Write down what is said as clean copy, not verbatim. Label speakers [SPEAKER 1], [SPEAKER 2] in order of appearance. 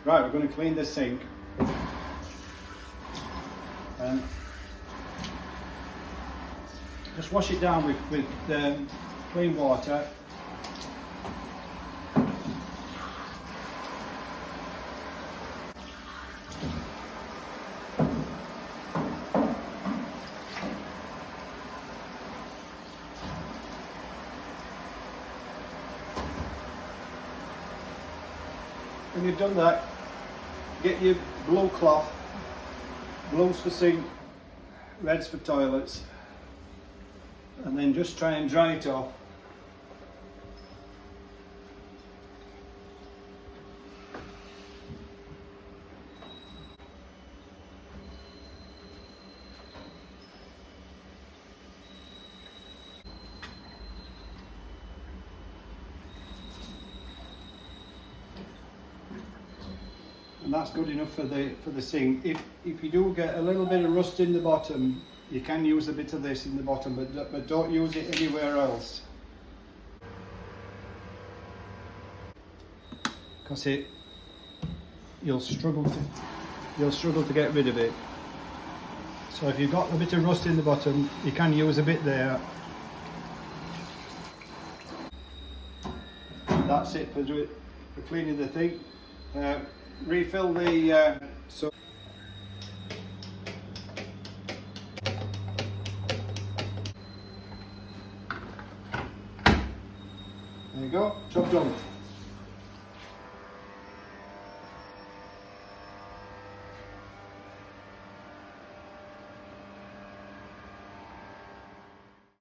[SPEAKER 1] Right, we're going to clean the sink. Just wash it down with clean water. When you've done that, get your blue cloth, blues for sink, reds for toilets, and then just try and dry it off. And that's good enough for the sink. If you do get a little bit of rust in the bottom, you can use a bit of this in the bottom, but don't use it anywhere else, because you'll struggle to get rid of it. So if you've got a bit of rust in the bottom, you can use a bit there. That's it for cleaning the thing. Refill the so. There you go, job done.